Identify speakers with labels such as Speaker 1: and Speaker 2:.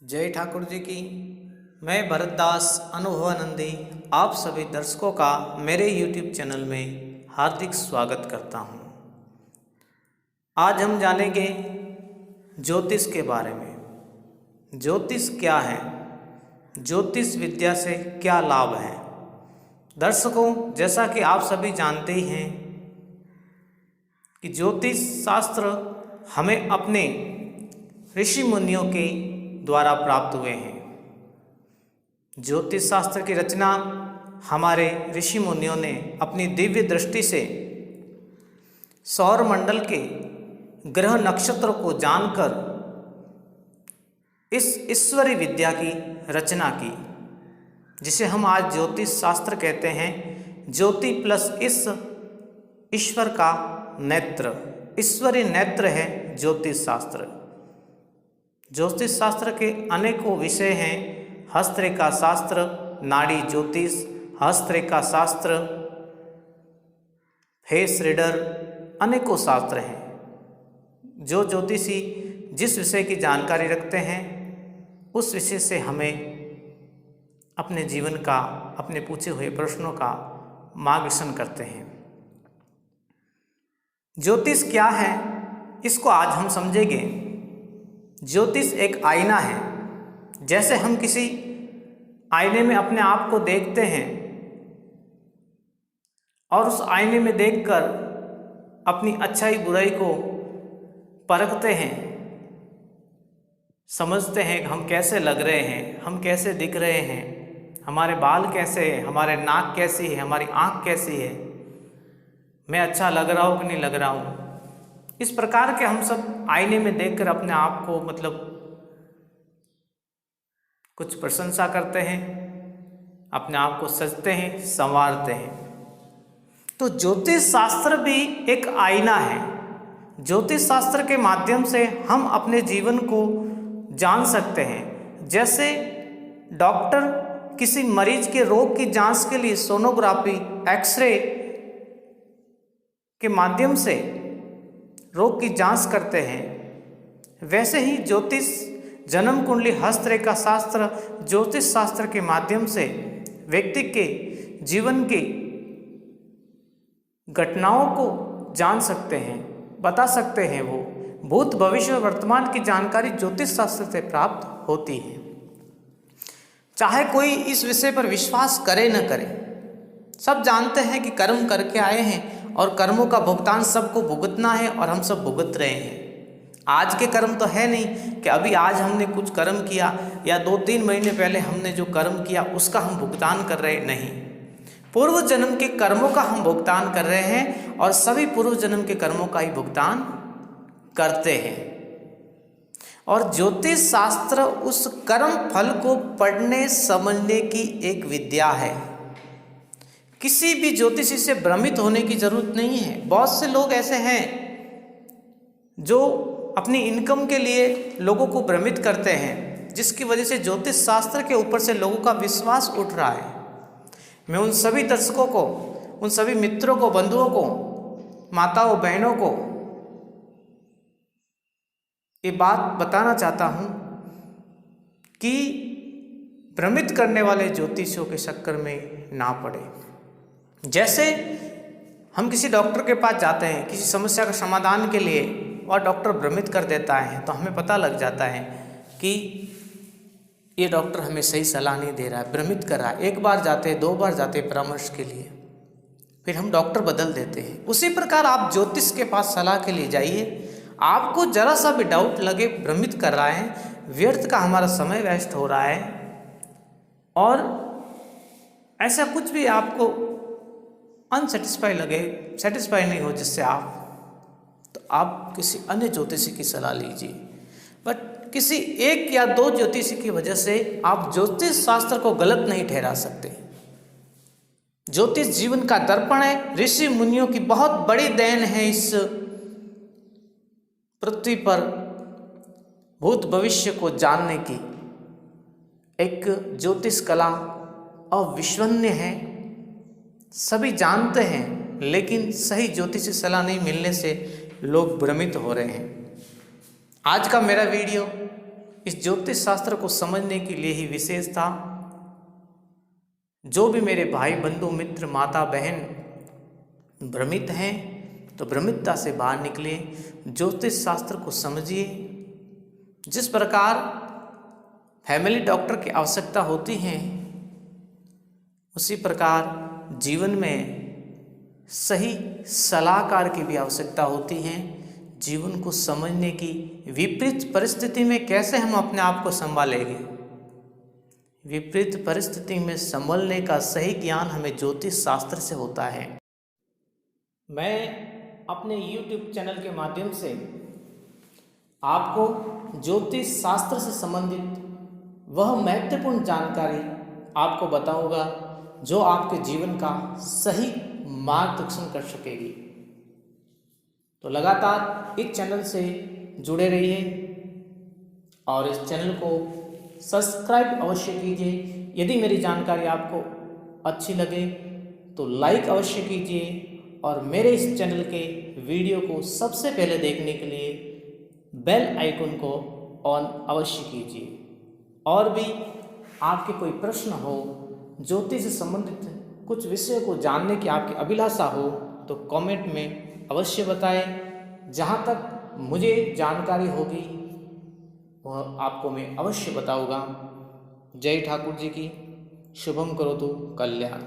Speaker 1: जय ठाकुर जी की। मैं भरतदास अनुभवानंदी आप सभी दर्शकों का मेरे YouTube चैनल में हार्दिक स्वागत करता हूं। आज हम जानेंगे ज्योतिष के बारे में। ज्योतिष क्या है, ज्योतिष विद्या से क्या लाभ है। दर्शकों, जैसा कि आप सभी जानते ही हैं कि ज्योतिष शास्त्र हमें अपने ऋषि मुनियों के द्वारा प्राप्त हुए हैं। ज्योतिष शास्त्र की रचना हमारे ऋषि मुनियों ने अपनी दिव्य दृष्टि से सौर मंडल के ग्रह नक्षत्रों को जानकर इस ईश्वरीय विद्या की रचना की, जिसे हम आज ज्योतिष शास्त्र कहते हैं। ज्योति प्लस इस ईश्वर का नेत्र, ईश्वरीय नेत्र है ज्योतिष शास्त्र। ज्योतिष शास्त्र के अनेकों विषय हैं। हस्तरेखा शास्त्र, नाड़ी ज्योतिष, हस्तरेखा शास्त्र, फेस रीडर, अनेकों शास्त्र हैं। जो ज्योतिषी जिस विषय की जानकारी रखते हैं उस विषय से हमें अपने जीवन का, अपने पूछे हुए प्रश्नों का मार्गदर्शन करते हैं। ज्योतिष क्या है, इसको आज हम समझेंगे। ज्योतिष एक आईना है। जैसे हम किसी आईने में अपने आप को देखते हैं और उस आईने में देखकर अपनी अच्छाई बुराई को परखते हैं, समझते हैं कि हम कैसे लग रहे हैं, हम कैसे दिख रहे हैं, हमारे बाल कैसे हैं, हमारे नाक कैसी है, हमारी आँख कैसी है, मैं अच्छा लग रहा हूँ कि नहीं लग रहा हूँ। इस प्रकार के हम सब आईने में देखकर अपने आप को कुछ प्रशंसा करते हैं, अपने आप को सजते हैं, संवारते हैं। तो ज्योतिष शास्त्र भी एक आईना है। ज्योतिष शास्त्र के माध्यम से हम अपने जीवन को जान सकते हैं। जैसे डॉक्टर किसी मरीज के रोग की जांच के लिए सोनोग्राफी, एक्सरे के माध्यम से रोग की जांच करते हैं, वैसे ही ज्योतिष, जन्म कुंडली, हस्तरेखा शास्त्र, ज्योतिष शास्त्र के माध्यम से व्यक्ति के जीवन की घटनाओं को जान सकते हैं, बता सकते हैं। वो भूत, भविष्य और वर्तमान की जानकारी ज्योतिष शास्त्र से प्राप्त होती है। चाहे कोई इस विषय पर विश्वास करे न करे, सब जानते हैं कि कर्म करके आए हैं और कर्मों का भुगतान सबको भुगतना है और हम सब भुगत रहे हैं। आज के कर्म तो है नहीं कि अभी आज हमने कुछ कर्म किया या 2-3 महीने पहले हमने जो कर्म किया उसका हम भुगतान कर रहे, नहीं। पूर्व जन्म के कर्मों का हम भुगतान कर रहे हैं और सभी पूर्व जन्म के कर्मों का ही भुगतान करते हैं। और ज्योतिष शास्त्र उस कर्म फल को पढ़ने समझने की एक विद्या है। किसी भी ज्योतिषी से भ्रमित होने की जरूरत नहीं है। बहुत से लोग ऐसे हैं जो अपनी इनकम के लिए लोगों को भ्रमित करते हैं, जिसकी वजह से ज्योतिष शास्त्र के ऊपर से लोगों का विश्वास उठ रहा है। मैं उन सभी दर्शकों को, उन सभी मित्रों को, बंधुओं को, माताओं बहनों को ये बात बताना चाहता हूँ कि भ्रमित करने वाले ज्योतिषियों के चक्कर में ना पड़े। जैसे हम किसी डॉक्टर के पास जाते हैं किसी समस्या का समाधान के लिए और डॉक्टर भ्रमित कर देता है, तो हमें पता लग जाता है कि ये डॉक्टर हमें सही सलाह नहीं दे रहा है, भ्रमित कर रहा है। 1 बार जाते, 2 बार जाते परामर्श के लिए, फिर हम डॉक्टर बदल देते हैं। उसी प्रकार आप ज्योतिष के पास सलाह के लिए जाइए। आपको जरा सा भी डाउट लगे, भ्रमित कर रहा है, व्यर्थ का हमारा समय वेस्ट हो रहा है और ऐसा कुछ भी आपको अनसेटिस्फाई लगे, सेटिस्फाई नहीं हो जिससे तो आप किसी अन्य ज्योतिषी की सलाह लीजिए। बट किसी 1 या 2 ज्योतिषी की वजह से आप ज्योतिष शास्त्र को गलत नहीं ठहरा सकते। ज्योतिष जीवन का दर्पण है। ऋषि मुनियों की बहुत बड़ी देन है इस पृथ्वी पर भूत भविष्य को जानने की। एक ज्योतिष कला अविश्वसनीय है, सभी जानते हैं, लेकिन सही ज्योतिषी सलाह नहीं मिलने से लोग भ्रमित हो रहे हैं। आज का मेरा वीडियो इस ज्योतिष शास्त्र को समझने के लिए ही विशेष था। जो भी मेरे भाई बंधु मित्र माता बहन भ्रमित हैं तो भ्रमितता से बाहर निकले, ज्योतिष शास्त्र को समझिए। जिस प्रकार फैमिली डॉक्टर की आवश्यकता होती है, उसी प्रकार जीवन में सही सलाहकार की भी आवश्यकता होती है। जीवन को समझने की, विपरीत परिस्थिति में कैसे हम अपने आप को संभालेंगे, विपरीत परिस्थिति में संभलने का सही ज्ञान हमें ज्योतिष शास्त्र से होता है। मैं अपने YouTube चैनल के माध्यम से आपको ज्योतिष शास्त्र से संबंधित वह महत्वपूर्ण जानकारी आपको बताऊंगा जो आपके जीवन का सही मार्गदर्शन कर सकेगी। तो लगातार इस चैनल से जुड़े रहिए और इस चैनल को सब्सक्राइब अवश्य कीजिए। यदि मेरी जानकारी आपको अच्छी लगे तो लाइक अवश्य कीजिए और मेरे इस चैनल के वीडियो को सबसे पहले देखने के लिए बेल आइकन को ऑन अवश्य कीजिए। और भी आपके कोई प्रश्न हो, ज्योतिष से संबंधित कुछ विषय को जानने की आपकी अभिलाषा हो तो कमेंट में अवश्य बताएं। जहाँ तक मुझे जानकारी होगी वह आपको मैं अवश्य बताऊंगा। जय ठाकुर जी की। शुभम करोतु कल्याण।